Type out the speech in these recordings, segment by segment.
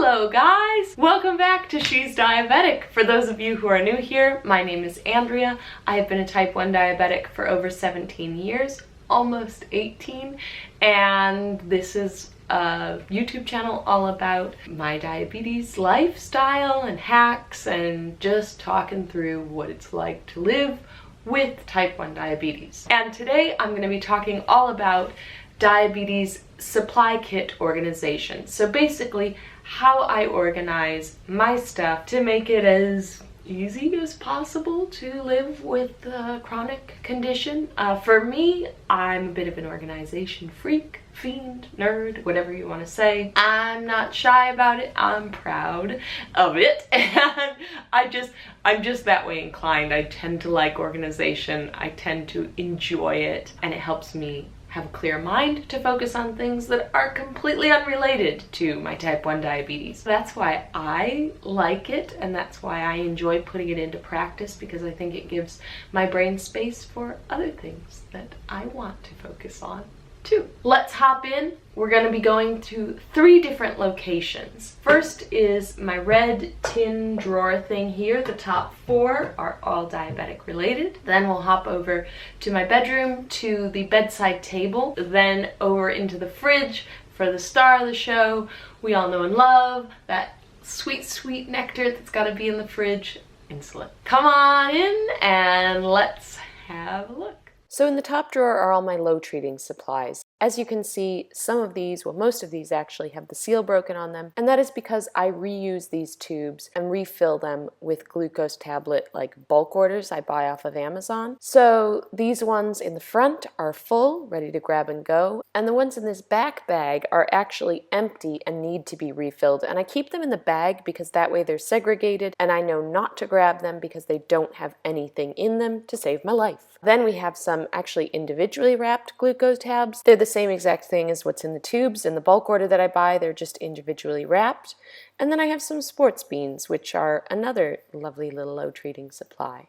Hello guys! Welcome back to She's Diabetic. For those of you who are new here, my name is Andrea. I have been a type 1 diabetic for over 17 years, almost 18, and this is a YouTube channel all about my diabetes lifestyle and hacks and just talking through what it's like to live with type 1 diabetes. And today I'm going to be talking all about diabetes supply kit organization. So basically how I organize my stuff to make it as easy as possible to live with a chronic condition. For me, I'm a bit of an organization freak, fiend, nerd, whatever you want to say. I'm not shy about it. I'm proud of it, and I'm just that way inclined. I tend to like organization. I tend to enjoy it, and it helps me have a clear mind to focus on things that are completely unrelated to my type 1 diabetes. That's why I like it, and that's why I enjoy putting it into practice, because I think it gives my brain space for other things that I want to focus on too. Let's hop in. We're going to be going to 3 different locations. First is my red tin drawer thing here. The top 4 are all diabetic related. Then we'll hop over to my bedroom, to the bedside table, then over into the fridge for the star of the show. We all know and love that sweet, sweet nectar that's got to be in the fridge, insulin. Come on in and let's have a look. So in the top drawer are all my low treating supplies. As you can see, some of these, well, most of these actually have the seal broken on them, and that is because I reuse these tubes and refill them with glucose tablet like bulk orders I buy off of Amazon. So these ones in the front are full, ready to grab and go, and the ones in this back bag are actually empty and need to be refilled, and I keep them in the bag because that way they're segregated and I know not to grab them because they don't have anything in them to save my life. Then we have some actually individually wrapped glucose tabs. They're the same exact thing as what's in the tubes in the bulk order that I buy. They're just individually wrapped. And then I have some sports beans, which are another lovely little low treating supply.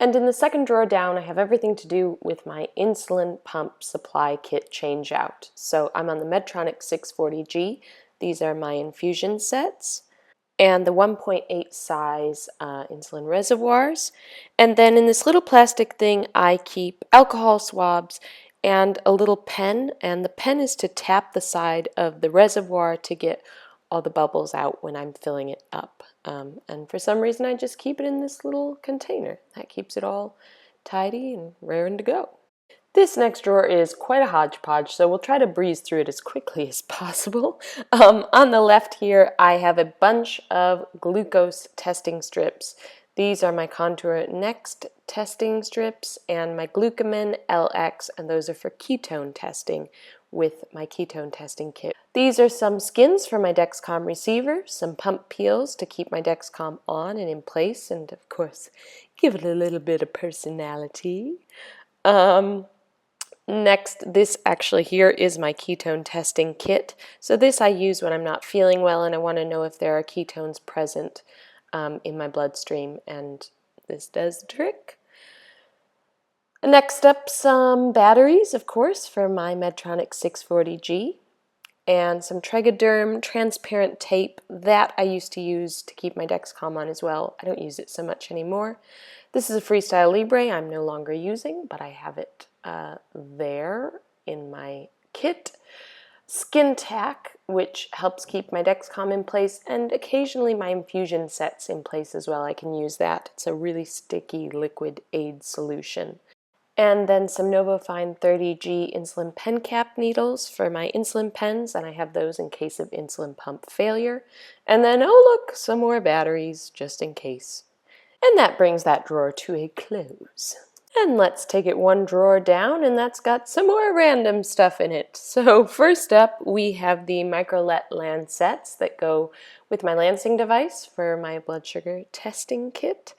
And in the second drawer down, I have everything to do with my insulin pump supply kit change out. So I'm on the Medtronic 640G. These are my infusion sets and the 1.8 size insulin reservoirs. And then in this little plastic thing, I keep alcohol swabs and a little pen, and the pen is to tap the side of the reservoir to get all the bubbles out when I'm filling it up. And for some reason, I just keep it in this little container. That keeps it all tidy and raring to go. This next drawer is quite a hodgepodge, so we'll try to breeze through it as quickly as possible. On the left here, I have a bunch of glucose testing strips. These are my Contour Next testing strips and my Glucomen LX, and those are for ketone testing with my ketone testing kit. These are some skins for my Dexcom receiver, some pump peels to keep my Dexcom on and in place, and of course, give it a little bit of personality. Next, this actually here is my ketone testing kit. So this I use when I'm not feeling well and I want to know if there are ketones present in my bloodstream, and this does the trick. Next up, some batteries, of course, for my Medtronic 640G, and some Trigoderm transparent tape that I used to use to keep my Dexcom on as well. I don't use it so much anymore. This is a Freestyle Libre I'm no longer using, but I have it there in my kit. Skin tack, which helps keep my Dexcom in place, and occasionally my infusion sets in place as well. I can use that. It's a really sticky liquid aid solution. And then some NovoFine 30G Insulin Pen Cap needles for my insulin pens, and I have those in case of insulin pump failure. And then, oh look, some more batteries just in case. And that brings that drawer to a close. And let's take it one drawer down, and that's got some more random stuff in it. So first up, we have the Microlet Lancets that go with my lancing device for my blood sugar testing kit.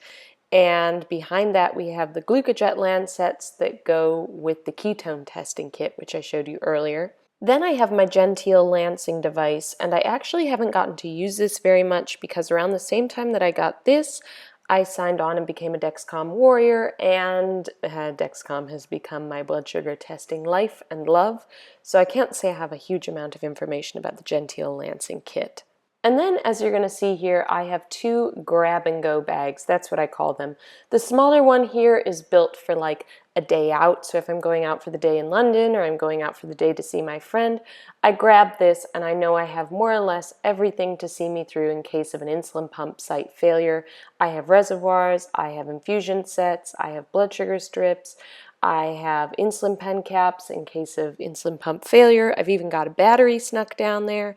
And behind that, we have the Glucojet Lancets that go with the ketone testing kit, which I showed you earlier. Then I have my Genteel lancing device, and I actually haven't gotten to use this very much because around the same time that I got this, I signed on and became a Dexcom Warrior, and Dexcom has become my blood sugar testing life and love, so I can't say I have a huge amount of information about the Genteel lancing kit. And then, as you're going to see here, I have two grab-and-go bags. That's what I call them. The smaller one here is built for like a day out. So if I'm going out for the day in London or I'm going out for the day to see my friend, I grab this and I know I have more or less everything to see me through in case of an insulin pump site failure. I have reservoirs, I have infusion sets, I have blood sugar strips, I have insulin pen caps in case of insulin pump failure. I've even got a battery snuck down there.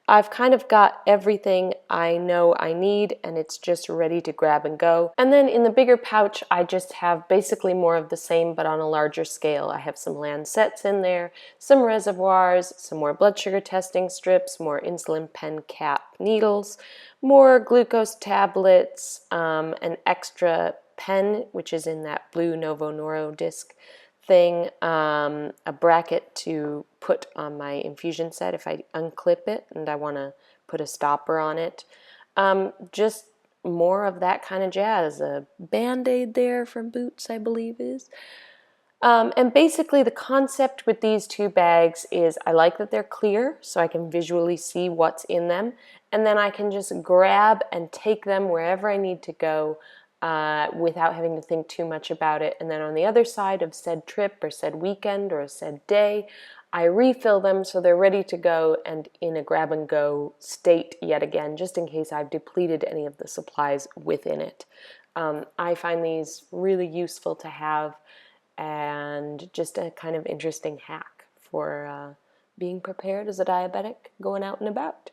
I've kind of got everything I know I need, and it's just ready to grab and go. And then in the bigger pouch, I just have basically more of the same, but on a larger scale. I have some Lancets in there, some reservoirs, some more blood sugar testing strips, more insulin pen cap needles, more glucose tablets, an extra pen, which is in that blue Novo Noro disc thing, a bracket to put on my infusion set if I unclip it and I want to put a stopper on it. Just more of that kind of jazz. A Band-Aid there from Boots, I believe is. And basically the concept with these two bags is I like that they're clear so I can visually see what's in them, and then I can just grab and take them wherever I need to go without having to think too much about it. And then on the other side of said trip or said weekend or said day, I refill them so they're ready to go and in a grab-and-go state yet again, just in case I've depleted any of the supplies within it. I find these really useful to have and just a kind of interesting hack for being prepared as a diabetic going out and about.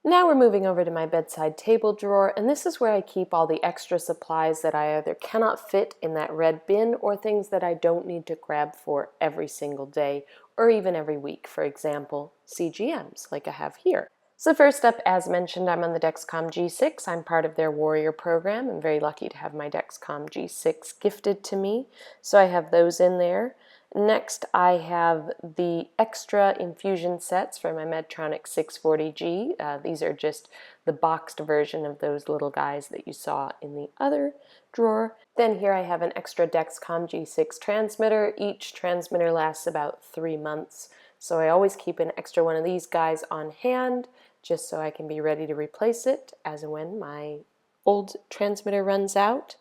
Now we're moving over to my bedside table drawer, and this is where I keep all the extra supplies that I either cannot fit in that red bin or things that I don't need to grab for every single day or even every week. For example, CGMs like I have here. So first up, as mentioned, I'm on the Dexcom G6. I'm part of their Warrior program. I'm very lucky to have my Dexcom G6 gifted to me, so I have those in there. Next, I have the extra infusion sets for my Medtronic 640G. These are just the boxed version of those little guys that you saw in the other drawer. Then here I have an extra Dexcom G6 transmitter. Each transmitter lasts about 3 months, so I always keep an extra one of these guys on hand just so I can be ready to replace it as and when my old transmitter runs out.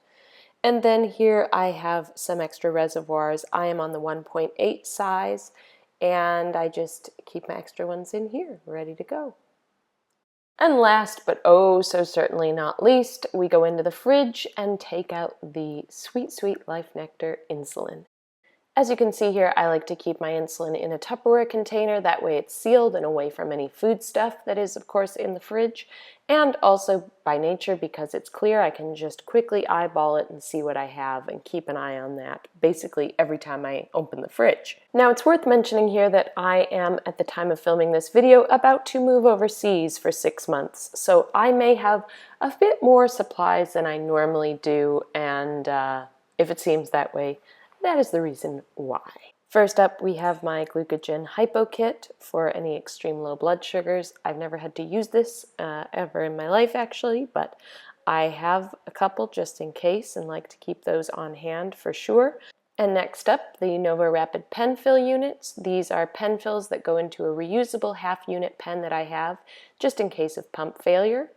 And then here I have some extra reservoirs. I am on the 1.8 size, and I just keep my extra ones in here, ready to go. And last, but oh so certainly not least, we go into the fridge and take out the Sweet Sweet Life Nectar insulin. As you can see here, I like to keep my insulin in a Tupperware container. That way it's sealed and away from any food stuff that is, of course, in the fridge. And also, by nature, because it's clear, I can just quickly eyeball it and see what I have and keep an eye on that basically every time I open the fridge. Now, it's worth mentioning here that I am, at the time of filming this video, about to move overseas for 6 months. So I may have a bit more supplies than I normally do, and if it seems that way, that is the reason why. First up, we have my Glucogen Hypo Kit for any extreme low blood sugars. I've never had to use this ever in my life, actually, but I have a couple just in case and like to keep those on hand for sure. And next up, the Innova Rapid Pen Fill Units. These are pen fills that go into a reusable half-unit pen that I have just in case of pump failure.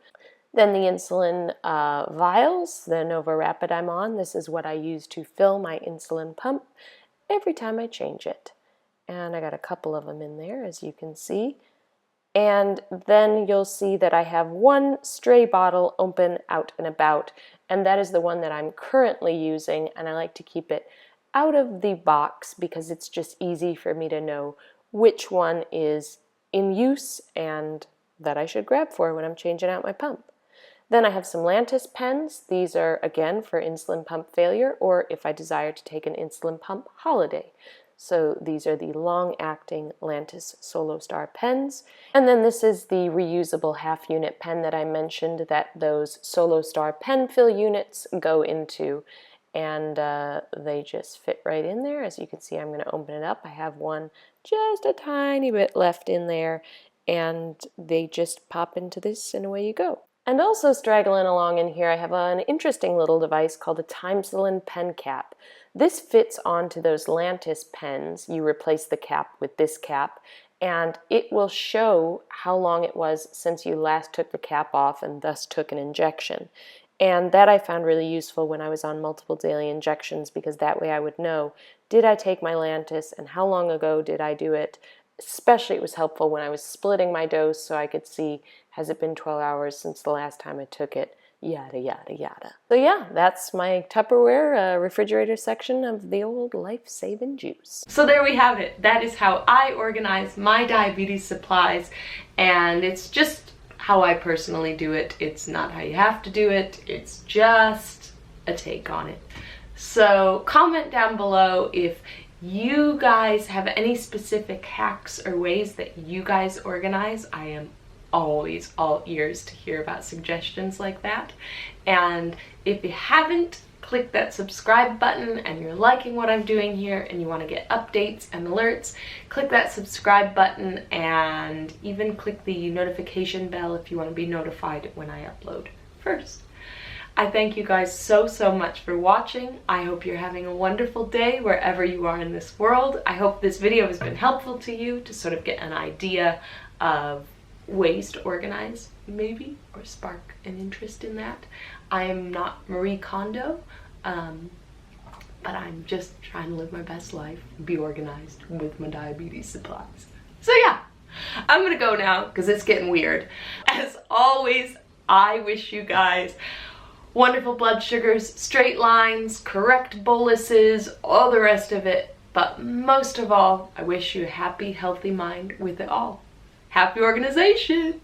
Then the Insulin Vials, the Innova Rapid I'm on. This is what I use to fill my insulin pump every time I change it. And I got a couple of them in there, as you can see. And then you'll see that I have one stray bottle open out and about, and that is the one that I'm currently using, and I like to keep it out of the box because it's just easy for me to know which one is in use and that I should grab for when I'm changing out my pump. Then I have some Lantis Pens. These are, again, for insulin pump failure or if I desire to take an insulin pump holiday. So these are the long-acting Lantis Solo Star pens. And then this is the reusable half-unit pen that I mentioned that those Solo Star pen fill units go into. And they just fit right in there. As you can see, I'm going to open it up. I have one just a tiny bit left in there, and they just pop into this and away you go. And also straggling along in here, I have an interesting little device called a Saline Pen Cap. This fits onto those Lantis pens. You replace the cap with this cap, and it will show how long it was since you last took the cap off and thus took an injection. And that I found really useful when I was on multiple daily injections, because that way I would know, did I take my Lantis and how long ago did I do it? Especially it was helpful when I was splitting my dose so I could see, has it been 12 hours since the last time I took it? Yada, yada, yada. So yeah, that's my Tupperware refrigerator section of the old life-saving juice. So there we have it. That is how I organize my diabetes supplies, and it's just how I personally do it. It's not how you have to do it. It's just a take on it. So comment down below if you guys have any specific hacks or ways that you guys organize. I am always all ears to hear about suggestions like that. And if you haven't, click that subscribe button and you're liking what I'm doing here and you want to get updates and alerts, click that subscribe button and even click the notification bell if you want to be notified when I upload first. I thank you guys so much for watching. I hope you're having a wonderful day wherever you are in this world. I hope this video has been helpful to you to sort of get an idea of ways to organize, maybe, or spark an interest in that. I am not Marie Kondo, but I'm just trying to live my best life, be organized with my diabetes supplies. So yeah, I'm gonna go now because it's getting weird. As always, I wish you guys wonderful blood sugars, straight lines, correct boluses, all the rest of it, but most of all, I wish you a happy, healthy mind with it all. Happy organization!